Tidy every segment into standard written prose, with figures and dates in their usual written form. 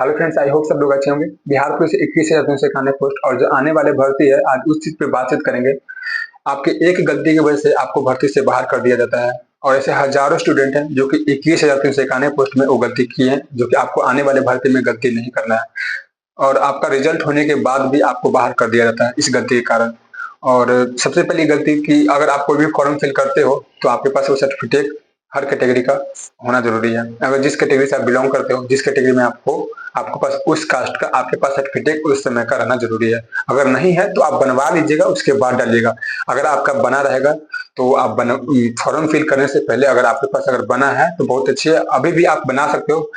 Hello friends, I hope सब लोग अच्छे होंगे। बिहार पुलिस 21,000 से खाने पोस्ट और जो आने वाले भर्ती है, आज उस चीज पे बातचीत करेंगे। आपके एक गलती की वजह से आपको भर्ती से बाहर कर दिया जाता है और ऐसे हजारों स्टूडेंट हैं जो कि 21,000 पोस्ट में वो गलती किए हैं, जो कि आपको आने वाले भर्ती में गलती नहीं करना है। और आपका रिजल्ट होने के बाद भी आपको बाहर कर दिया जाता है इस गलती के कारण। और सबसे पहली गलती कि अगर आप कोई भी फॉर्म फिल करते हो तो आपके पास वो सर्टिफिकेट हर कैटेगरी का होना जरूरी है। अगर जिस कैटेगरी से आप बिलोंग करते हो, जिस कैटेगरी में आपके पास उस कास्ट का आपके पास सर्टिफिकेट उस समय का रहना जरूरी है। अगर नहीं है तो आप बनवा लीजिएगा, उसके बाद डालिएगा। अगर आपका बना रहेगा तो आप फॉर्म फिल करने से पहले अगर आपके पास अगर बना है तो बहुत अच्छी है, अभी भी आप बना सकते हो।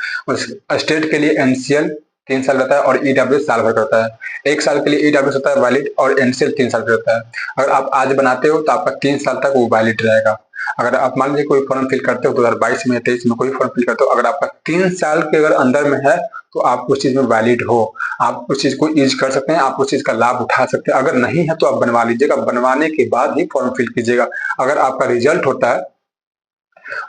स्टेट के लिए एनसीएल 3 साल रहता है और ईडब्ल्यूएस साल भर करता है। 1 साल के लिए ईडब्ल्यूएस होता है वैलिड और एनसीएल 3 साल का रहता है। अगर आप आज बनाते हो तो आपका 3 साल तक वो वैलिड रहेगा। अगर आप मान लीजिए कोई फॉर्म फिल करते हो 2022 में या 23 में कोई फॉर्म फिल करते हो, अगर आपका 3 साल के अगर अंदर में है तो आप उस चीज में वैलिड हो, आप उस चीज को यूज कर सकते हैं, आप उस चीज का लाभ उठा सकते हैं। अगर नहीं है तो आप बनवा लीजिएगा, बनवाने के बाद ही फॉर्म फिल कीजिएगा। अगर आपका रिजल्ट होता है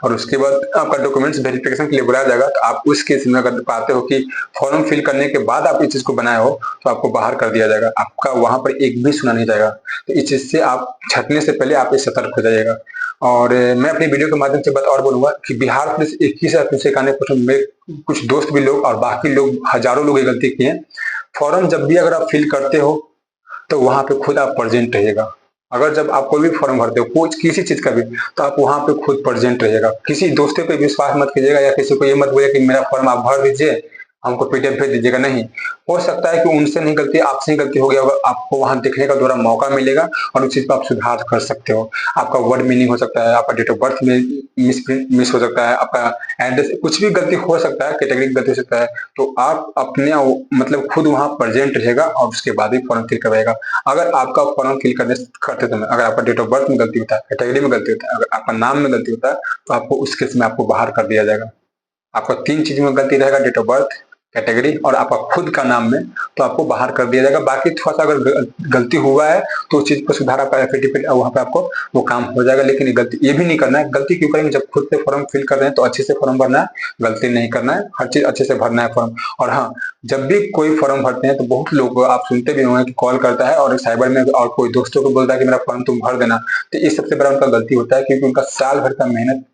और उसके बाद आपका डॉक्यूमेंट्स वेरिफिकेशन के लिए बुलाया जाएगा तो आप उस केस में अगर पाते हो कि फॉर्म फिल करने के बाद आप इस चीज को बनाए हो तो आपको बाहर कर दिया जाएगा, आपका वहां पर एक भी सुना नहीं जाएगा। तो इस चीज से आप छटने से पहले आप इस सतर्क हो जाइएगा। और मैं अपनी वीडियो के माध्यम से बात और बोलूंगा कि बिहार पुलिस 21,000 से खाने में कुछ दोस्त भी लोग और बाकी लोग हजारों लोग ये गलती किए हैं। फॉर्म जब भी अगर आप फिल करते हो तो वहां पे खुद आप प्रेजेंट रहिएगा। अगर जब आप कोई भी फॉर्म भरते हो कोई किसी चीज का भी, तो आप वहां पे खुद प्रेजेंट रहिएगा। किसी दोस्तों पे विश्वास मत कीजिएगा या किसी को ये मत बोलिए कि मेरा फॉर्म आप भर दीजिए, हमको पीडीएफ भेज दीजिएगा। नहीं, हो सकता है कि उनसे नहीं गलती आपसे ही गलती हो गया होगा, आपको वहां दिखने का दोबारा मौका मिलेगा और उस चीज पर आप सुधार कर सकते हो। आपका वर्ड मीनिंग हो सकता है, आपका डेट ऑफ बर्थ में मिस हो सकता है, आपका एड्रेस कुछ भी गलती हो सकता है, कैटेगरी गलती हो सकता है। तो आप अपने मतलब खुद वहां प्रेजेंट रहेगा और उसके बाद ही फॉर्म फिल करवाएगा। अगर आपका फॉर्म फिल करते समय अगर आपका डेट ऑफ बर्थ में गलती होता है, कैटेगरी में गलती होता है, अगर आपका नाम में गलती होता है तो आपको उस केस में आपको बाहर कर दिया जाएगा। आपका 3 चीज में गलती रहेगा, डेट ऑफ बर्थ, कैटेगरी और आपका खुद का नाम में, तो आपको बाहर कर दिया जाएगा। बाकी थोड़ा सा अगर गलती हुआ है तो उस चीज पर सुधार आपका एफिडेविट वहां पे आपको वो काम हो जाएगा। लेकिन गलती ये भी नहीं करना है, गलती क्यों करेंगे, जब खुद से फॉर्म फिल कर रहे हैं तो अच्छे से फॉर्म भरना है, गलती नहीं करना है, हर चीज अच्छे से भरना है फॉर्म। और हाँ, जब भी कोई फॉर्म भरते हैं तो बहुत लोग आप सुनते भी होंगे कि कॉल करता है और साइबर में और कोई दोस्तों को बोलता है कि मेरा फॉर्म तुम भर देना। तो ये सबसे बड़ा उनका गलती होता है, क्योंकि उनका साल भर का मेहनत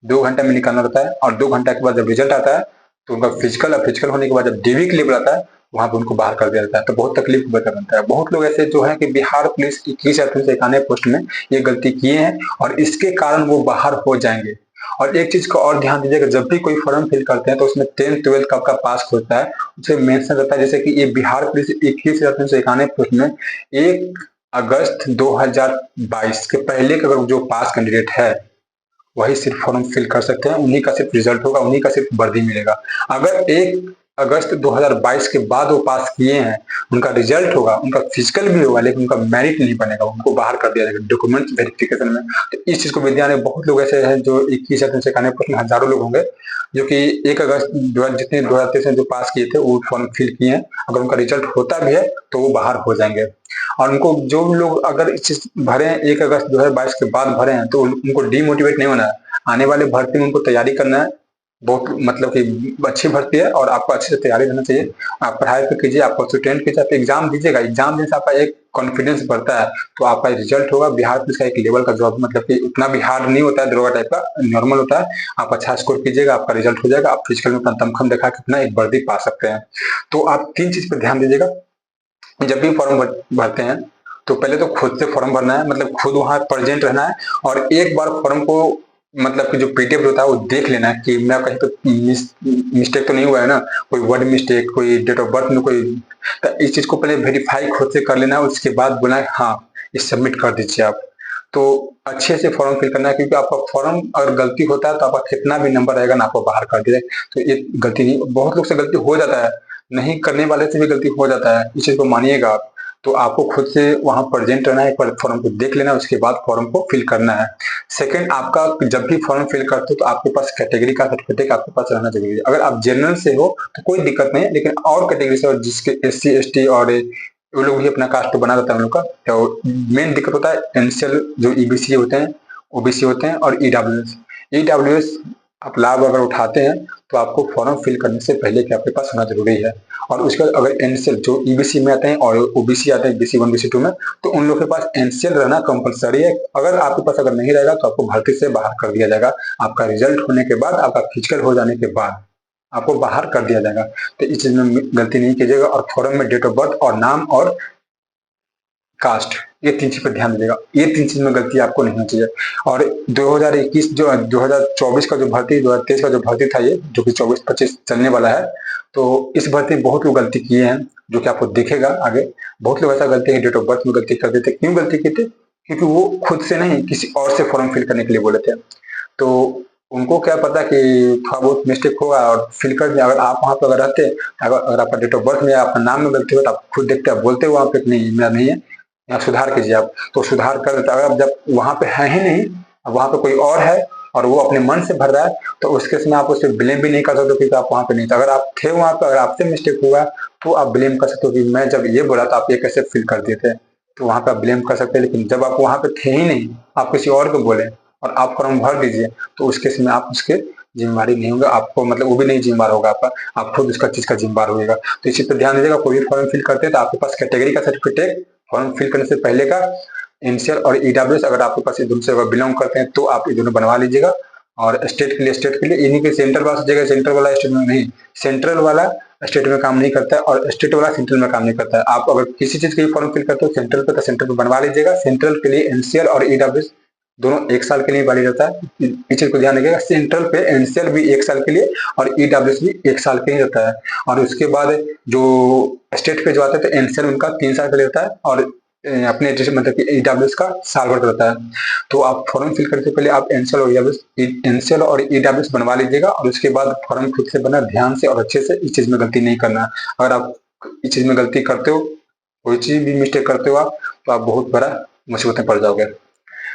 2 घंटे में निकालना रहता है और 2 घंटा के बाद जब रिजल्ट आता है तो उनका फिजिकल और फिजिकल होने के बाद जब डीवी के लिए बुलाता है वहां पर उनको बाहर कर दिया जाता है। तो बहुत तकलीफ बनता है। बहुत लोग ऐसे जो है कि बिहार पुलिस 21,000 पोस्ट में ये गलती किए हैं और इसके कारण वो बाहर हो जाएंगे। और एक चीज को और ध्यान दीजिएगा, जब भी कोई फॉर्म फिल करते हैं तो उसमें 10th 12th का आपका पास होता है, उसे मेंशन रहता है। जैसे कि ये बिहार पुलिस 21,091 पोस्ट में 1 अगस्त 2022 के पहले का अगर जो पास कैंडिडेट है वही सिर्फ फॉर्म फिल कर सकते हैं, उन्हीं का सिर्फ रिजल्ट होगा, उन्हीं का सिर्फ वर्दी मिलेगा। अगर 1 अगस्त 2022 के बाद वो पास किए हैं, उनका रिजल्ट होगा, उनका फिजिकल भी होगा, लेकिन उनका मेरिट नहीं बनेगा, उनको बाहर कर दिया जाएगा डॉक्यूमेंट वेरिफिकेशन में। तो इस चीज को विद्या ने बहुत लोग ऐसे हैं जो 21,000 से खाने पर हजारों लोग होंगे जो कि 1 अगस्त जितने 2023 में जो पास किए थे वो फॉर्म फिल किए हैं। अगर उनका रिजल्ट होता भी है तो वो बाहर हो जाएंगे। और उनको जो लोग अगर इस चीज भरे हैं 1 अगस्त 2022 के बाद भरे हैं तो उनको डीमोटिवेट नहीं होना है। आने वाले भर्ती में उनको तैयारी करना है, बहुत मतलब कि अच्छी भर्ती है और आपको अच्छे से तैयारी करना चाहिए। आप पढ़ाई पे कीजिए, आप स्टूडेंट कीजिए, आप एग्जाम दीजिएगा, एग्जाम देने से आपका एक कॉन्फिडेंस बढ़ता है तो आपका रिजल्ट होगा। बिहार पुलिस का एक लेवल का जॉब, मतलब कि उतना भी हार्ड नहीं होता है, दरोगा टाइप का नॉर्मल होता है। आप अच्छा स्कोर कीजिएगा, आपका रिजल्ट हो जाएगा, आप फिजिकल में अपना दमखम दिखा के अपना एक वर्दी पा सकते हैं। तो आप 3 चीज पर ध्यान दीजिएगा जब भी फॉर्म भरते हैं। तो पहले तो खुद से फॉर्म भरना है, मतलब खुद वहां प्रेजेंट रहना है और एक बार फॉर्म को मतलब कि जो पीडीएफ होता है वो देख लेना है कि मैं कहीं तो मिस्टेक तो नहीं हुआ है ना, कोई वर्ड मिस्टेक, कोई डेट ऑफ बर्थ में कोई। तो इस चीज को पहले वेरीफाई खुद से कर लेना है, उसके बाद बोला है हाँ ये सबमिट कर दीजिए आप। तो अच्छे से फॉर्म फिल करना है, क्योंकि आपका फॉर्म अगर गलती होता है तो आपका कितना भी नंबर रहेगा ना आपको बाहर कर दिया जाए। तो ये गलती नहीं, बहुत लोग से गलती हो जाता है, नहीं करने वाले से भी गलती हो जाता है, इस चीज को मानिएगा आप। तो आपको खुद से वहां प्रेजेंट रहना है, एक बार फॉर्म को देख लेना है, उसके बाद फॉर्म को फिल करना है। सेकंड, आपका जब भी फॉर्म फिल करते हो तो आपके पास कैटेगरी का सर्टिफिकेट आपके पास रहना जरूरी है। अगर आप जनरल से हो तो कोई दिक्कत नहीं है, लेकिन और कैटेगरी से और जिसके एससी एसटी और वो लोग भी अपना कास्ट तो बना देता है उन लोग का, तो मेन दिक्कत होता है एनसीएल जो ईबीसी होते हैं, ओबीसी होते हैं और ईडब्ल्यूएस। ईडब्ल्यूएस आप लाभ अगर उठाते हैं तो आपको फॉर्म फिल करने से पहले कि आपके पास होना जरूरी है। और उसके बाद अगर एनसीएल जो ईबीसी में आते हैं और ओबीसी आते हैं बीसी 1 बीसी 2 में, तो उन लोगों के पास एनसीएल रहना कंपलसरी है। अगर आपके पास अगर नहीं रहेगा तो आपको भर्ती से बाहर कर दिया जाएगा। आपका रिजल्ट होने के बाद, आपका फिजिकल हो जाने के बाद आपको बाहर कर दिया जाएगा। तो इस चीज में गलती नहीं कीजिएगा। और फॉर्म में डेट ऑफ बर्थ और नाम और कास्ट, ये 3 चीज पर ध्यान दीजिएगा। ये 3 चीज में गलती आपको नहीं होनी चाहिए। और 2021 जो 2024 का जो भर्ती, 2023 का जो भर्ती था, ये जो कि 24-25 चलने वाला है, तो इस भर्ती में बहुत लोग गलती किए हैं, जो कि आपको दिखेगा आगे। बहुत लोग ऐसा गलती है, डेट ऑफ बर्थ में गलती कर देते। क्यों गलती की थी? क्योंकि वो खुद से नहीं, किसी और से फॉर्म फिल करने के लिए बोले थे। तो उनको क्या पता कि थोड़ा बहुत मिस्टेक होगा और फिल कर दिया। अगर आप वहां पर अगर रहते, अगर आपका डेट ऑफ बर्थ में या आपका नाम में गलती हो, तो आप खुद देखते, आप बोलते वहां पे नहीं मेरा नहीं है, या सुधार कीजिए आप। तो सुधार कर देता। अगर जब वहां पे है ही नहीं, वहां पे कोई और है और वो अपने मन से भर रहा है, तो उसके समय आप उसे ब्लेम भी नहीं कर सकते क्योंकि आप वहां पे नहीं थे। अगर आप थे वहां पे, अगर आपसे मिस्टेक हुआ, तो आप ब्लेम कर सकते हो कि मैं जब ये बोला तो आप ये कैसे फिल कर दिए थे। तो वहां पे आप ब्लेम कर सकते हैं। लेकिन जब आप वहां पे थे ही नहीं, आप किसी और को बोले और आप फॉर्म भर दीजिए, तो उसके समय आप उसके जिम्मेवारी नहीं होगा। आपको मतलब वो भी नहीं जिम्मेवार होगा आपका, आप खुद उसका चीज का जिम्मेवार होगा। तो इसी पर ध्यान दीजिएगा। कोई भी फॉर्म फिल करते हैं तो आपके पास कैटेगरी का सर्टिफिकेट फॉर्म फिल करने से पहले का, एनसीएल और ईडब्ल्यूएस अगर आपके पास ये दोनों से अगर बिलोंग करते हैं तो आप ये दोनों बनवा लीजिएगा। और स्टेट के लिए इन्हीं के सेंटर वाला जगह, सेंटर वाला स्टेट में नहीं, सेंट्रल वाला स्टेट में काम नहीं करता है और स्टेट वाला सेंट्रल में काम नहीं करता है। आप अगर किसी चीज के फॉर्म फिल करते हो सेंट्रल पे, तो सेंट्रल पे बनवा लीजिएगा। सेंट्रल के लिए एनसीएल और ईडब्ल्यूएस दोनों 1 साल के लिए वैलिड रहता है। इस चीज को ध्यान रखिएगा। सेंट्रल पे एनसीएल भी 1 साल के लिए और ईडब्ल्यूएस भी 1 साल के लिए रहता है। और उसके बाद जो स्टेट पे जो आता है, तो एनसीएल उनका 3 साल के लिए रहता है और अपने जैसे मतलब कि ईडब्ल्यूएस का साल भर का रहता है। तो आप फॉर्म फिल करने से पहले आप एनसीएल और ईडब्ल्यूएस बनवा लीजिएगा। और उसके बाद फॉर्म खुद से बना ध्यान से और अच्छे से। इस चीज में गलती नहीं करना। अगर आप इस चीज में गलती करते हो, कोई चीज भी मिस्टेक करते हो आप, तो आप बहुत बड़ा मुसीबत में पड़ जाओगे।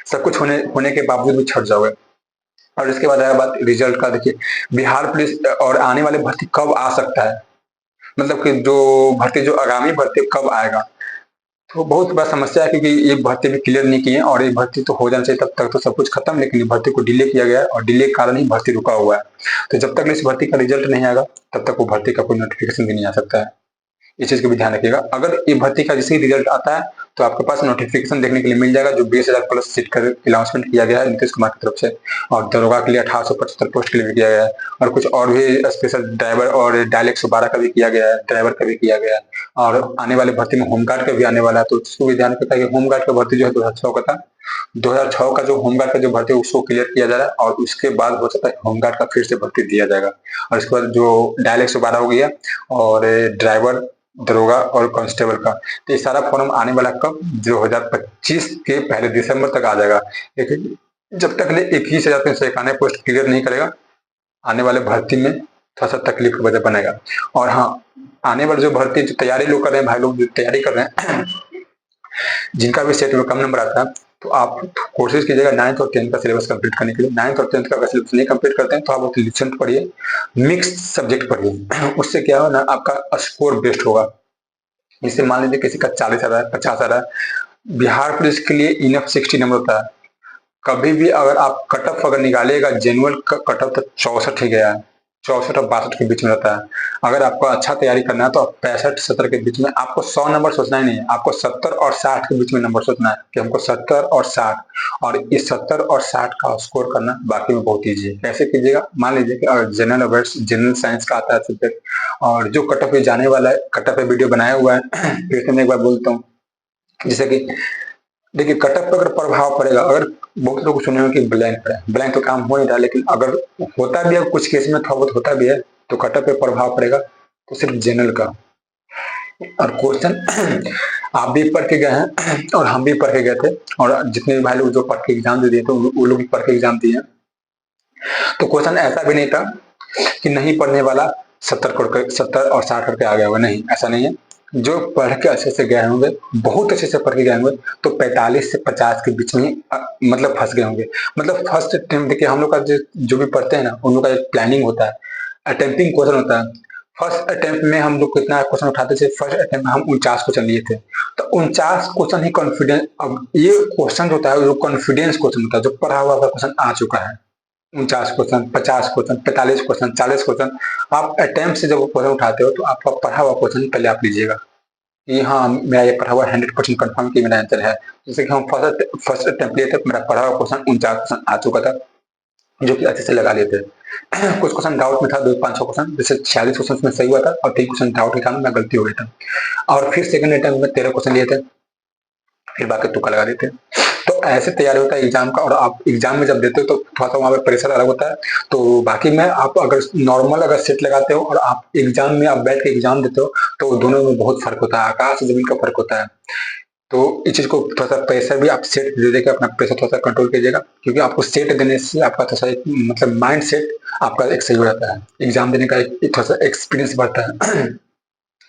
सब कुछ होने के बावजूद भी छट जाओगे। और इसके बाद आया बात रिजल्ट का। देखिए, बिहार पुलिस और आने वाले भर्ती कब आ सकता है, मतलब कि जो भर्ती, जो आगामी भर्ती कब आएगा, तो बहुत बड़ा समस्या है। क्योंकि ये भर्ती भी क्लियर नहीं की है और ये भर्ती तो हो जाना चाहिए, तब तक तो सब कुछ खत्म, लेकिन ये भर्ती को डिले किया गया है और डिले के कारण ही भर्ती रुका हुआ है। तो जब तक इस भर्ती का रिजल्ट नहीं आएगा, तब तक वो भर्ती का कोई नोटिफिकेशन भी नहीं आ सकता है। इस चीज को भी ध्यान रखिएगा। अगर ये भर्ती का जैसे ही रिजल्ट आता है, तो आपके पास नोटिफिकेशन देखने के लिए मिल जाएगा, जो 20,000 प्लस सीट का अनाउंसमेंट किया गया है नीतीश कुमार की तरफ से। और दरोगा के लिए 1875 पोस्ट के लिए भी किया गया है। और कुछ और भी स्पेशल ड्राइवर और डायल 112 का भी किया गया है, ड्राइवर का भी किया गया है। और आने वाली भर्ती में होमगार्ड का भी आने वाला है, तो उसको भी ध्यान रखिएगा कि होमगार्ड का भर्ती जो है 2006 का था। 2006 का जो होमगार्ड का जो भर्ती है उसको क्लियर किया जा रहा है और उसके बाद हो सकता है होमगार्ड का फिर से भर्ती दिया जाएगा। और इसके बाद जो डायल 112 हो गया और ड्राइवर, दरोगा और कांस्टेबल का, तो ये सारा फॉर्म आने वाला कब, 2025 के पहले दिसंबर तक आ जाएगा। लेकिन जब तक ने 21,391 पोस्ट क्लियर नहीं करेगा, आने वाले भर्ती में थोड़ा सा तकलीफ की वजह बनेगा। और हाँ, आने वाले जो भर्ती जो तैयारी लोग कर रहे हैं, भाई लोग जो तैयारी कर रहे हैं जिनका भी सेट में कम नंबर आता है, तो आप कोशिश कीजिएगा 9th और 10th का सिलेबस कंप्लीट करने के लिए। 9th और 10th का अगर सिलेबस नहीं कंप्लीट करते हैं, तो आप लिसन पढ़िए, मिक्स सब्जेक्ट पढ़िए। उससे क्या होगा ना, आपका स्कोर बेस्ट होगा। जैसे मान लीजिए किसी का 40 आ रहा है, 50 आ रहा है, बिहार पुलिस के लिए इनफ 60 नंबर होता है। कभी भी अगर आप कट ऑफ अगर निकालिएगा, जेनुअल कट ऑफ तो 64 ही गया है, 64 और 62 के बीच में रहता है। अगर आपको अच्छा तैयारी करना है, तो आप 65-70 के बीच में, आपको 100 नंबर सोचना ही नहीं है, आपको 70 और 60 के बीच में नंबर सोचना है कि हमको 70 और 60, और इस 70 और 60 का स्कोर करना बाकी में बहुत ईजी है। कैसे कीजिएगा, मान लीजिए कि अगर जनरल अवेयर्स, जनरल साइंस का आता है सब्जेक्ट, और जो कट ऑफ पे जाने वाला है, कट ऑफ पे वीडियो बनाया हुआ है फिर से मैं एक बार बोलता हूँ। जैसे कि देखिए, कट ऑफ पे अगर प्रभाव पड़ेगा, अगर बहुत लोग सुने हो कि ब्लैंक है, ब्लैंक तो काम हो नहीं रहा, लेकिन अगर होता भी है, कुछ केस में थोड़ा बहुत होता भी है, तो कट ऑफ पे प्रभाव पड़ेगा तो सिर्फ जनरल का। और क्वेश्चन आप भी पढ़ के गए हैं और हम भी पढ़ के गए थे, और जितने भी भाई लोग जो पढ़ के एग्जाम दे दिए थे, वो लोग भी पढ़ के एग्जाम दिए। तो क्वेश्चन ऐसा भी नहीं था कि नहीं पढ़ने वाला 70 और 60 करके आ गया होगा, नहीं, ऐसा नहीं है। जो पढ़ के अच्छे से गए होंगे, बहुत अच्छे से पढ़ के गए होंगे, तो 45 से 50 के बीच में मतलब फंस गए होंगे। मतलब फर्स्ट अटेम्प्ट, देखिए हम लोग का जो भी पढ़ते हैं ना, उन लोग का एक प्लानिंग होता है, अटेम्प्टिंग क्वेश्चन होता है। फर्स्ट अटेम्प्ट में हम लोग कितना क्वेश्चन उठाते थे, फर्स्ट अटेम्प्ट में हम 49 क्वेश्चन लिए थे। तो 49 क्वेश्चन ही कॉन्फिडेंस, अब ये क्वेश्चन होता है, जो कॉन्फिडेंस क्वेश्चन होता है, जो पढ़ा हुआ क्वेश्चन आ चुका है, 49 क्वेश्चन, 50 क्वेश्चन, 45 क्वेश्चन, 40 क्वेश्चन, आप अटेम्प्ट से जब क्वेश्चन उठाते हो तो आपका पढ़ा हुआ क्वेश्चन पहले आप लीजिएगा कि हाँ मेरा ये पढ़ा हुआ 100% कंफर्म कि मेरा आंसर है। जैसे कि हम फर्स्ट फर्स्ट अटेम्प्ट लिए थे, मेरा पढ़ा हुआ क्वेश्चन 49 क्वेश्चन आ चुका था, जो कि अच्छे से लगा लिए थे। कुछ क्वेश्चन डाउट में था, 200-500 क्वेश्चन, जैसे 46 क्वेश्चन में सही हुआ था और 3 क्वेश्चन डाउट के कारण मैं गलती हो गई था। और फिर सेकंड अटेम्प्ट में 13 क्वेश्चन लिए थे, फिर बाकी तुक्का लगा देते हैं। तो ऐसे तैयारी होता है एग्जाम का, और आप एग्जाम में जब देते हो तो थोड़ा सा वहाँ पे प्रेशर अलग होता है। तो बाकी में आप अगर नॉर्मल अगर सेट लगाते हो और आप एग्जाम में आप बैठ के एग्जाम देते हो तो दोनों में बहुत फर्क होता है, आकाश जमीन का फर्क होता है। तो इस चीज को थोड़ा सा प्रेशर भी आप सेट दे देकर अपना प्रेशर थोड़ा सा कंट्रोल कीजिएगा, क्योंकि आपको सेट देने से आपका थोड़ा सा मतलब माइंड सेट आपका एक सही हो जाता है, एग्जाम देने का एक थोड़ा सा एक्सपीरियंस बढ़ता है।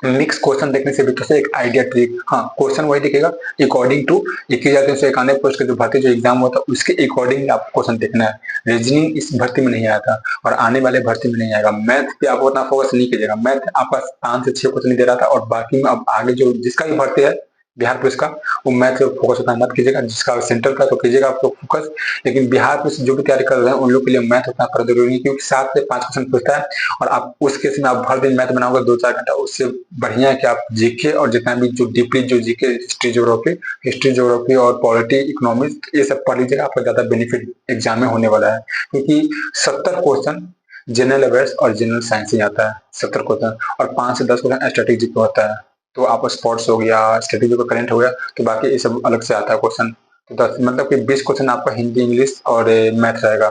मिक्स क्वेश्चन देखने से भी तो एक आइडिया ट्रिक, हाँ क्वेश्चन वही दिखेगा अकॉर्डिंग टू 21,391 पोस्ट के जो भर्ती जो एग्जाम हुआ था उसके अकॉर्डिंग आपको क्वेश्चन देखना है। रीजनिंग इस भर्ती में नहीं आया था और आने वाले भर्ती में नहीं आएगा। मैथ पे आप उतना फोकस नहीं कीजिएगा, मैथ आपका 5 से 6 क्वेश्चन नहीं दे रहा था, और बाकी में अब आगे जो जिसका भी भर्ती है बिहार पुलिस का, वो मैथ पे फोकस उतना मत कीजिएगा। जिसका सेंट्रल का तो कीजिएगा आप लोग फोकस, लेकिन बिहार पुलिस जो भी तैयारी कर रहे हैं उन लोग के लिए मैथ उतना कर जरूरी नहीं, क्योंकि 7 से 5 क्वेश्चन पूछता है और आप उस केस में आप हर दिन मैथ बनाओगे 2-4 घंटा, उससे बढ़िया है कि आप जीके और जितना भी जो डीपली जो जीके हिस्ट्री ज्योग्राफी और पॉलिटी इकोनॉमिक्स ये सब पढ़ लीजिएगा, आपका ज्यादा बेनिफिट एग्जाम में होने वाला है। क्योंकि 70 क्वेश्चन जनरल अवेयर्स और जनरल साइंस ही आता है, 70 क्वेश्चन, और 5 से 10 क्वेश्चन स्ट्रेटेजी पे होता है। तो आप स्पोर्ट्स हो गया, स्ट्रेटेजी का करंट हो गया, तो बाकी ये सब अलग से आता है क्वेश्चन। तो 10 मतलब कि 20 क्वेश्चन आपका हिंदी इंग्लिश और मैथ रहेगा,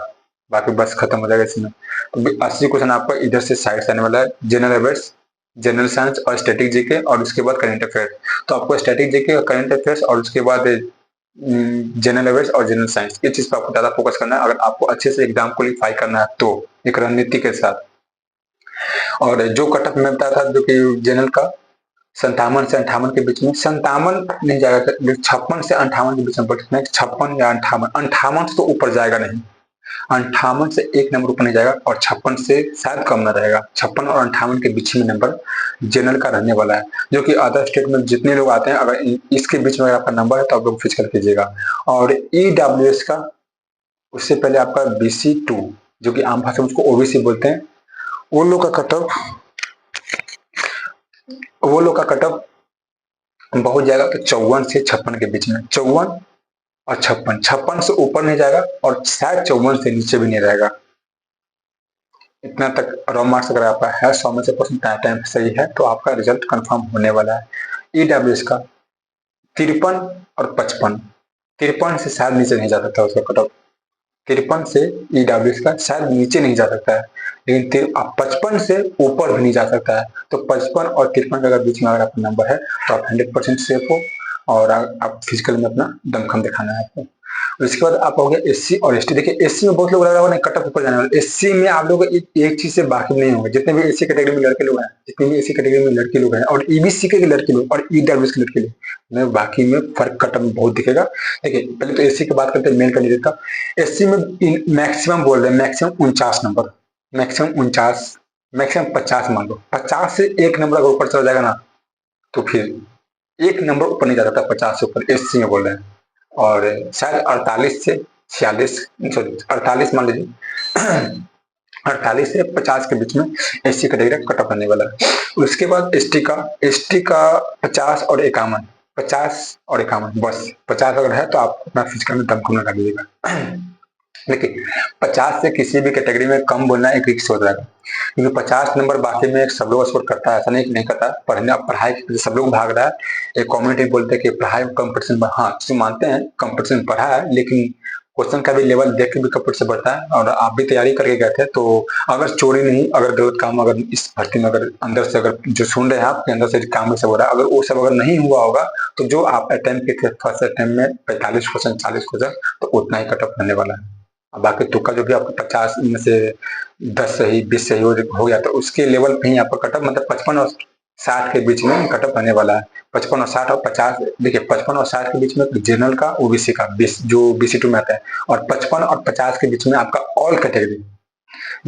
बाकी बस खत्म हो जाएगा इसमें। तो 80 क्वेश्चन आपका इधर से साइड से आने वाला है, जनरल अवेयर्स, जनरल साइंस और स्टैटिक जीके, और उसके बाद करंट अफेयर्स। तो आपको स्टैटिक जीके, करंट अफेयर्स और उसके बाद जनरल अवेयर्स और जनरल साइंस, ये चीज पर आपको ज्यादा फोकस करना है अगर आपको अच्छे से एग्जाम क्वालिफाई करना है तो, एक रणनीति के साथ। और जो कटअप में बताया था जो कि जनरल का 57 से 58 के बीच में, 57 नहीं जाएगा, 56 से 58 के बीच में पढ़ सकते हैं, 56 या 58 से तो ऊपर जाएगा नहीं, 58 से एक नंबर ऊपर नहीं जाएगा, और 56 से शायद कम ना रहेगा, 56 और 58 के बीच में नंबर जनरल का रहने वाला है। जो कि अदर स्टेट में जितने लोग आते हैं, अगर इसके बीच में आपका नंबर है तो आप लोग फिजिकल कीजिएगा। और ईडब्ल्यूएस का उससे पहले आपका BC2, जो कि आम भाषा में उसको ओबीसी बोलते हैं, वो लोग का कट ऑफ वो लोग का कट ऑफ बहुत जाएगा तो 54 से 56 के बीच में, 54 और 56, 56 से ऊपर नहीं जाएगा और शायद 54 से नीचे भी नहीं रहेगा। इतना तक रॉ मार्क्स अगर आपका है 100 में से परसेंट टाइम सही है तो आपका रिजल्ट कंफर्म होने वाला है। ईडब्ल्यूएस का 53 और 55, 53 से शायद नीचे नहीं जा सकता उसका कट ऑफ, 53 से ईडब्ल्यूएस का शायद नीचे नहीं जा सकता है, लेकिन 55 से ऊपर भी नहीं जा सकता है। तो 55 और 53 के अगर बीच में अगर आपका नंबर है तो आप 100% सेफ हो, और आप फिजिकल में अपना दमखम दिखाना है आपको। उसके बाद आप हो गया एससी और एसटी। देखिए एससी में बहुत लोग लग रहा होगा नहीं कट ऑफ ऊपर जाने वाला, एससी में आप लोग एक चीज से वाकिफ नहीं होंगे, जितने भी एससी कैटेगरी में लड़के लोग हैं, जितने भी एससी कैटेगरी में लड़के लोग हैं, और ईबीसी के लड़के लोग और ईडब्ल्यूएस के लड़के लोग में बाकी में फर्क कट ऑफ में बहुत दिखेगा। देखिए पहले तो एससी की बात करते हैं, मेन कैंडिडेट का। एससी में मैक्सिमम बोल रहे हैं, मैक्सिमम 49 नंबर, मैक्सिमम 49, मैक्सिमम 50 मान लो, 50 से एक नंबर अगर ऊपर चला जाएगा ना तो फिर एक नंबर ऊपर नहीं जा सकता 50 से ऊपर, एससी में बोल रहे हैं। और शायद 48 से 46, सॉरी 48 मान लीजिए, 48 से 50 के बीच में एससी कैटेगरी कट ऑफ आने वाला है। उसके बाद एसटी का 50 और 51, 50 और 51, बस 50 अगर है तो आप अपना फिजिकल में दमखम लगा लीजिएगा। देखिए 50 से किसी भी कैटेगरी में कम बोलना एक रिक्स हो जाएगा, क्योंकि 50 नंबर बाकी में सब लोग स्कोर करता है, ऐसा नहीं कि नहीं करता। पढ़ाई के सब लोग भाग रहा है, एक कम्युनिटी बोलते हैं कि पढ़ाई में कंपटीशन, हाँ तो मानते हैं कंपटीशन बढ़ा है, लेकिन क्वेश्चन का भी लेवल देख के भी कंपटीशन बढ़ता है। और आप भी तैयारी करके गए थे, तो अगर चोरी नहीं, अगर गलत काम, अगर इस भर्ती में अगर अंदर से अगर जो सुन रहे हैं आपके अंदर से काम सब हो रहा है, अगर वो सब अगर नहीं हुआ होगा तो जो आप अटेम्प्ट किए थे फर्स्ट अटेम्प्ट में 45 क्वेश्चन 40 क्वेश्चन, तो उतना ही कट ऑफ रहने वाला है। बाकी तुक्का जो भी आपको 50 में से 10 सही 20 सही हो गया तो उसके लेवल पे ही आपका कटअप, मतलब 55 और 60 के बीच में कटअप आने वाला है। 55 और 60 और 50, देखिए 55 और 60 के बीच में जनरल का, ओबीसी का, जो BC2 में आता है, और 55 और 50 के बीच में आपका ऑल कैटेगरी,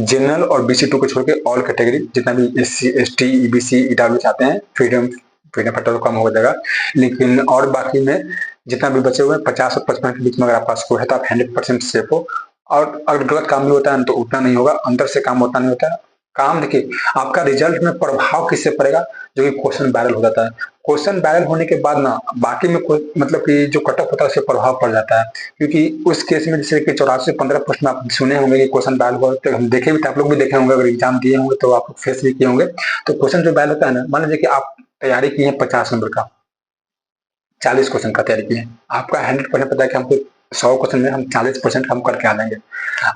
जनरल और BC2 को छोड़ के ऑल कैटेगरी जितना भी SC ST EBC EWS आते हैं, फ्रीडम फ्रीडम फैक्टर तो कम हो जाएगा, लेकिन और बाकी में जितना भी बचे हुए 50 और 55 के बीच में अगर आपका स्कोर है तो आप 100% सेफ हो। और अगर गलत काम भी होता है ना तो उतना नहीं होगा, अंदर से काम उतना नहीं होता है। काम देखिए, आपका रिजल्ट में प्रभाव किससे पड़ेगा? जो कि क्वेश्चन वायरल हो जाता है। क्वेश्चन वायरल होने के बाद ना बाकी में कोई मतलब कि जो कट ऑफ होता है उससे प्रभाव पड़ जाता है। क्योंकि उस केस में जैसे कि 84 से 15 प्रश्न आप सुने होंगे कि क्वेश्चन वायरल हुआ, तो हम देखे भी थे, आप लोग भी देखे होंगे, अगर एग्जाम दिए होंगे तो आप फेस भी किए होंगे। तो क्वेश्चन जो वायरल होता है ना, मान लीजिए कि आप तैयारी की है 50 नंबर का, 40 क्वेश्चन का तैयारी की है, आपका 100% पता है कि हमको 100 क्वेश्चन में हम 40% हम करके आ जाएंगे।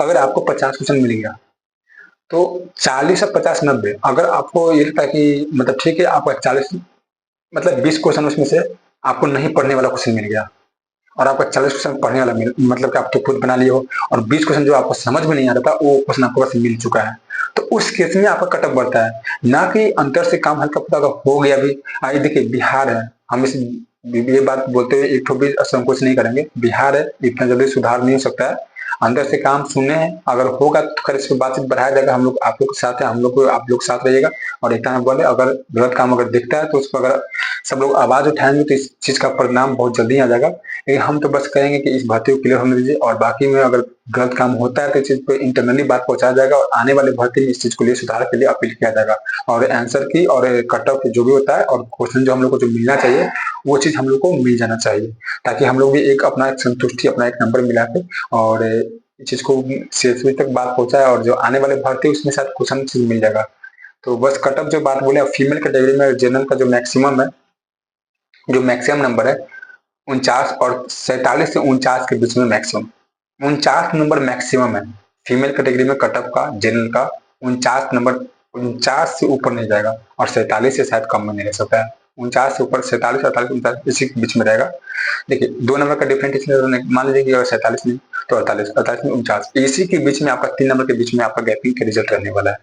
अगर आपको 50 क्वेश्चन मिल गया तो 40 और 50 90, अगर आपको ये लगता है कि मतलब ठीक है आपका 40 मतलब 20 क्वेश्चन उसमें से आपको नहीं पढ़ने वाला क्वेश्चन मिल गया, और आपका 40 क्वेश्चन पढ़ने वाला मिल मतलब कि आप तो खुद बना लिए हो, और 20 क्वेश्चन जो आपको समझ में नहीं आ रहा था वो क्वेश्चन आपको बस मिल चुका है। तो उस केस में आपका कटअप बढ़ता है, ना कि अंतर से काम हल्का फुल्का अगर हो गया भी। आइए देखिए, बिहार है, हम इस ये बात बोलते हुए एक ठो भी संकोच नहीं करेंगे, बिहार है, इतना जल्दी सुधार नहीं हो सकता है। अंदर से काम सुने हैं, अगर होगा तो खैर इस पे बातचीत बढ़ाया जाएगा, हम लोग आप लोग के साथ है, हम लोग को आप लोग साथ रहिएगा। और एक टाइम बोले, अगर गलत काम अगर दिखता है तो उस पर अगर सब लोग आवाज उठाएंगे तो इस चीज का परिणाम बहुत जल्दी आ जाएगा। लेकिन हम तो बस कहेंगे कि इस भर्ती को क्लियर होने दीजिए, और बाकी में अगर गलत काम होता है तो इस चीज पे इंटरनली बात पहुंचाया जाएगा, और आने वाले भर्ती में इस चीज को लिए सुधार के लिए अपील किया जाएगा। और आंसर की और कट ऑफ जो भी होता है और क्वेश्चन जो हम लोग को जो मिलना चाहिए वो चीज हम लोग को मिल जाना चाहिए, ताकि हम लोग भी एक अपना एक संतुष्टि, अपना एक नंबर मिला के और इस चीज को शेष तक बात पहुंचाए, और जो आने वाले भर्ती उसमें शायद क्वेश्चन चीज मिल जाएगा। तो बस कट ऑफ जो बात बोले, फीमेल कैटेगरी में जनरल का जो मैक्सिमम है, जो मैक्सिमम नंबर है 49 और 47 से 49 के बीच में मैक्सिमम, 49 नंबर मैक्सिमम है फीमेल कैटेगरी में कट ऑफ का जनरल का। 49 नंबर, 49 से ऊपर नहीं जाएगा, और 47 से शायद कम में नहीं रह सकता है। 49 से ऊपर 47, 48, 49 इसी के बीच में रहेगा। देखिए 2 नंबर का डिफरेंट इसलिए मान लीजिए कि अगर 47 नहीं तो 48, 48 में 49, इसी के बीच में आपका 3 नंबर के बीच में आपका गैपिंग का रिजल्ट रहने वाला है।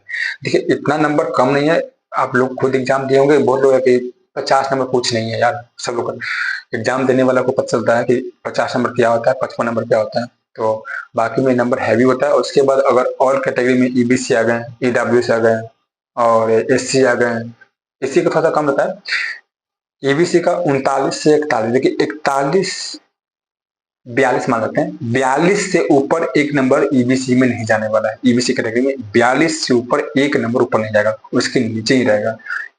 देखिए इतना नंबर कम नहीं है, आप लोग खुद एग्जाम दिए होंगे, बहुत लोग है कि 50 नंबर कुछ नहीं है यार, सब लोग एग्जाम देने वाला को पता चलता है कि 50 नंबर क्या होता है, 55 नंबर क्या होता है। तो बाकी में नंबर हैवी होता है। उसके बाद अगर और कैटेगरी में ईबीसी आ गए, ईडब्ल्यूएस आ गए और एससी आ गए, एससी का थोड़ा सा कम रहता है। ईबीसी का 39 से 41, देखिए 41, 42 मान लेते हैं, 42 से ऊपर एक नंबर ईबीसी में नहीं जाने वाला है। ईबीसी कैटेगरी में 42 से ऊपर एक नंबर ऊपर नहीं जाएगा, उसके नीचे ही रहेगा।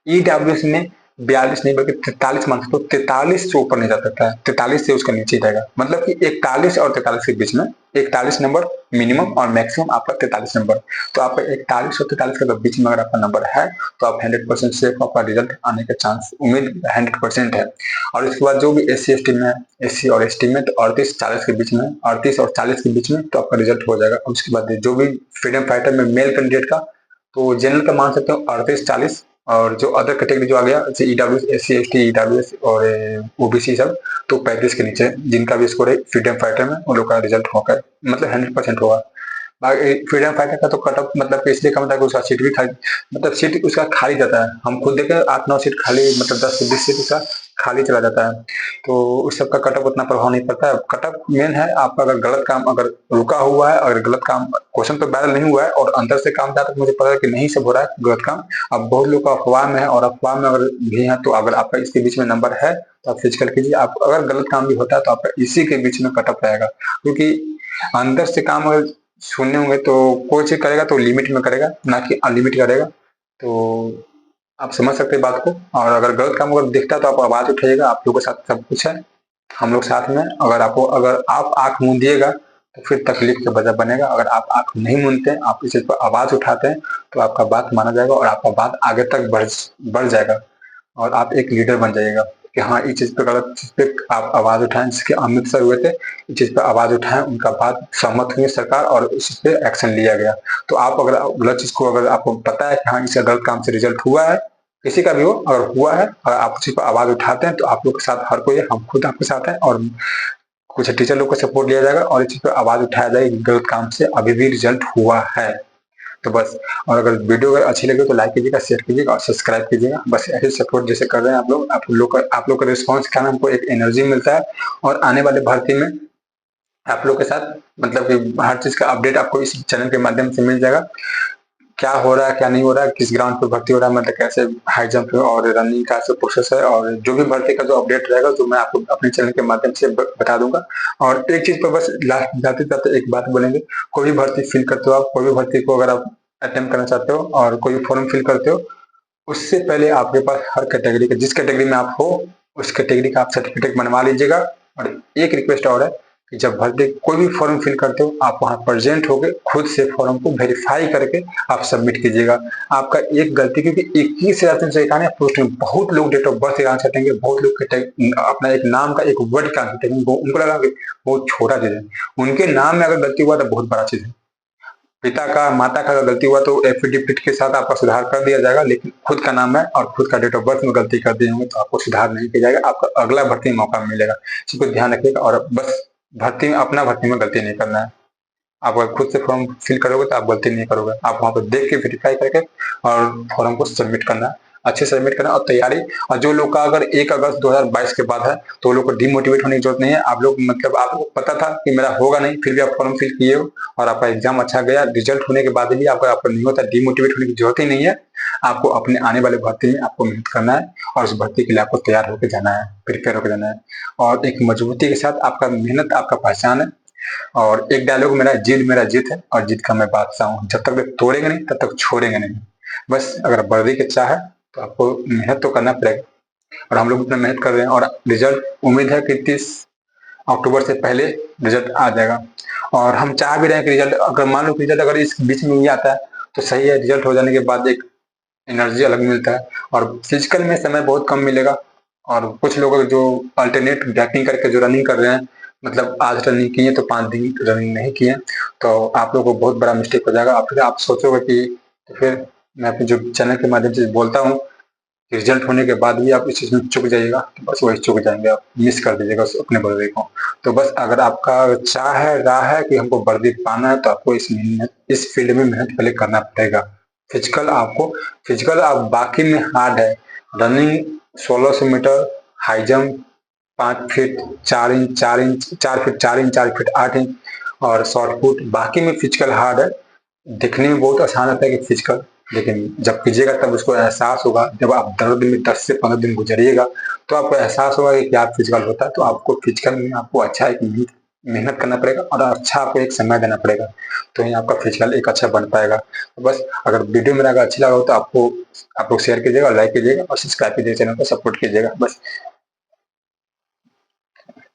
ईडब्ल्यूएस में 42 नहीं बल्कि 43 मान सकते हो, 43 से ऊपर नहीं जा सकता है, 43 से उसका नीचे ही रहेगा। मतलब कि 41 और 43 के बीच में 41 नंबर मिनिमम और मैक्सिमम आपका 43 नंबर। तो आपका 41 और 43 के बीच में अगर आपका नंबर है तो आप 100% सेफ, आपका रिजल्ट आने का चांस उम्मीद 100% है। और इसके बाद जो भी एस सी एस टी में, एस सी और एस टी में तो 38-40 के बीच में, 38 और 40 के बीच में तो आपका रिजल्ट हो जाएगा। उसके बाद जो भी फ्रीडम फाइटर में मेल कैंडिडेट का, तो जनरल का मान सकते हो 38-40, और जो अदर कैटेगरी जो आ गया जैसे E W S C S T EWS और ओबीसी सब, तो 35 के नीचे जिनका भी स्कोर है फ्रीडम फाइटर में उन लोग का रिजल्ट होगा, मतलब 100% होगा। फ्रीडम फाइटर का तो कट ऑफ मतलब कि इसलिए कम होता है कि उसका सीट भी खाली, मतलब सीट उसका खाली जाता है। हम खुद देखे 8-9 सीट खाली, मतलब 10 से 20 सीट उसका खाली चला जाता है। तो उस सबका कट ऑफ उतना प्रभाव नहीं पड़ता है। कट ऑफ मेन है आपका अगर गलत काम अगर रुका हुआ है, अगर गलत काम क्वेश्चन तो वायरल नहीं हुआ है और अंदर से काम जहाँ तक मुझे पता है कि नहीं सब हो रहा है गलत काम। अब बहुत लोग अफवाह में है, और अफवाह में अगर भी है तो अगर आपका इसके बीच में नंबर है तो आप फिजिकल कीजिए। आप अगर गलत काम भी होता है तो आपका इसी के बीच में कट ऑफ रहेगा, क्योंकि अंदर से काम अगर सुनने होंगे तो कोई चीज करेगा तो लिमिट में करेगा, ना कि अनलिमिट करेगा। तो आप समझ सकते हैं बात को। और अगर गलत काम अगर दिखता है तो आप आवाज उठाइएगा, आप लोगों के साथ सब कुछ है, हम लोग साथ में। अगर आपको अगर आप आंख मूंदिएगा तो फिर तकलीफ का वजह बनेगा। अगर आप आंख नहीं मूंदते हैं, आप इस चीज पर आवाज उठाते हैं तो आपका बात माना जाएगा और आपका बात आगे तक बढ़ जाएगा, और आप एक लीडर बन जाइएगा कि हाँ इस चीज पे गलत चीज पे आप आवाज उठाएं। जिसके अमित सर हुए थे, इस चीज पे आवाज उठाएं, उनका बात सहमत हुई सरकार और उस पे एक्शन लिया गया। तो आप अगर गलत चीज को अगर आपको पता है कि हाँ इसका गलत काम से रिजल्ट हुआ है, किसी का भी हो अगर हुआ है, अगर आप उसी पर आवाज उठाते हैं तो आप लोग के साथ हर कोई है, हम खुद आपके साथ हैं, और कुछ टीचर लोग को सपोर्ट लिया जाएगा और इस चीज पर आवाज उठाया जाएगा। गलत काम से अभी भी रिजल्ट हुआ है तो बस। और अगर वीडियो अगर अच्छी लगे तो लाइक कीजिएगा, शेयर कीजिएगा और सब्सक्राइब कीजिएगा। बस ऐसे सपोर्ट जैसे कर रहे हैं आप लोग का रिस्पॉन्स क्या हमको एक एनर्जी मिलता है, और आने वाले भर्ती में आप लोग के साथ मतलब कि हर चीज का अपडेट आपको इस चैनल के माध्यम से मिल जाएगा। क्या हो रहा है, क्या नहीं हो रहा है, किस ग्राउंड पे भर्ती हो रहा है, मतलब कैसे हाई जंप और रनिंग का ऐसा प्रोसेस है, और जो भी भर्ती का जो अपडेट रहेगा तो मैं आपको अपने चैनल के माध्यम से बता दूंगा। और एक चीज पर बस लास्ट जाते जाते एक बात बोलेंगे, कोई भी भर्ती फिल करते हो आप, कोई भी भर्ती को अगर आप अटेम्प्ट करना चाहते हो और कोई भी फॉर्म फिल करते हो, उससे पहले आपके पास हर कैटेगरी का, जिस कैटेगरी में आप हो उस कैटेगरी का आप सर्टिफिकेट बनवा लीजिएगा। और एक रिक्वेस्ट और है कि जब भर्ती कोई भी फॉर्म फिल करते हो आप वहां प्रेजेंट होकर खुद से फॉर्म को वेरीफाई करके आप सबमिट कीजिएगा। आपका एक गलती, क्योंकि 21,351 पोस्ट में बहुत लोग डेट ऑफ बर्थ का छटेंगे, बहुत लोग अपना एक नाम का एक वर्ड का छटेंगे, उनको लगा कि बहुत छोटा चीज है, उनके नाम में अगर गलती हुआ तो बहुत बड़ा चीज है। पिता का, माता का अगर गलती हुआ तो एफिडेविट के साथ आपका सुधार कर दिया जाएगा, लेकिन खुद का नाम है और खुद का डेट ऑफ बर्थ में गलती कर दिए होंगे तो आपको सुधार नहीं किया जाएगा, आपका अगला भर्ती में मौका मिलेगा। इसको ध्यान रखिएगा। और बस भर्ती में, अपना भर्ती में गलती नहीं करना है। आप अगर खुद से फॉर्म फिल करोगे तो आप गलती नहीं करोगे, आप वहां पर देख के वेरीफाई करके और फॉर्म को सबमिट करना है, अच्छे से सबमिट करना और तैयारी। और जो लोग का अगर 1 अगस्त 2022 के बाद है तो लोग को डिमोटिवेट होने की जरूरत नहीं है। आप लोग, मतलब आपको पता था कि मेरा होगा नहीं, फिर भी आप फॉर्म फिल किए हो और आपका एग्जाम अच्छा गया, रिजल्ट होने के बाद भी आपका नहीं होता, डिमोटिवेट होने की जरूरत ही नहीं है। आपको अपने आने वाले भर्ती में आपको मेहनत करना है और उस भर्ती के लिए आपको तैयार होकर जाना है, प्रिपेयर होकर जाना है। और एक मजबूती के साथ, आपका मेहनत आपका पहचान है। और एक डायलॉग मेरा, जीत मेरा जीत है और जीत का मैं बादशाह हूँ, जब तक वे तोड़ेंगे नहीं तब तक छोड़ेंगे नहीं। बस अगर वर्दी की चाह है तो आपको मेहनत तो करना पड़ेगा, और हम लोग इतना मेहनत कर रहे हैं। और रिजल्ट उम्मीद है कि 30 अक्टूबर से पहले रिजल्ट आ जाएगा। और हम चाह भी रहे हैं कि रिजल्ट, अगर मान लो कि रिजल्ट अगर इस बीच में ही आता है तो सही है, रिजल्ट हो जाने के बाद एक एनर्जी अलग मिलता है और फिजिकल में समय बहुत कम मिलेगा। और कुछ लोग जो अल्टरनेट गैपिंग करके जो रनिंग कर रहे हैं, मतलब आज रनिंग किए तो 5 दिन रनिंग नहीं किए, तो आप लोगों को बहुत बड़ा मिस्टेक हो जाएगा। फिर आप सोचोगे कि, तो फिर मैं अपने जो चैनल के माध्यम से बोलता हूँ, रिजल्ट होने के बाद भी आप इस चीज में चुक जाइएगा, तो बस वही चुक जाएंगे, आप मिस कर दीजिएगा अपने बर्थडे को। तो बस अगर आपका चाह है, राह है कि हमको वर्दी पाना है तो आपको इस फील्ड में मेहनत पहले करना पड़ेगा। फिजिकल आपको, फिजिकल आप बाकी में हार्ड है, running 1600 metre, high jump 5 feet 4 inch 4 inch 4 feet 4 inch 4 feet 8 inch, और शॉर्ट पुट, बाकी में फिजिकल हार्ड है। दिखने में बहुत आसान लगता है कि फिजिकल, लेकिन जब कीजिएगा तब उसको एहसास होगा। जब आप 10 दिन में 10 से 15 दिन गुजरिएगा तो आपको एहसास होगा कि क्या फिजिकल होता है। तो आपको फिजिकल में आपको अच्छा एक मेहनत करना पड़ेगा और अच्छा आपको एक समय देना पड़ेगा, तो ही आपका फिजिकल एक अच्छा बन पाएगा। तो बस अगर वीडियो मेरा अगर अच्छी लगा हो तो आपको, आप लोग शेयर कीजिएगा, लाइक कीजिएगा और सब्सक्राइब कीजिएगा, चैनल को सपोर्ट कीजिएगा। बस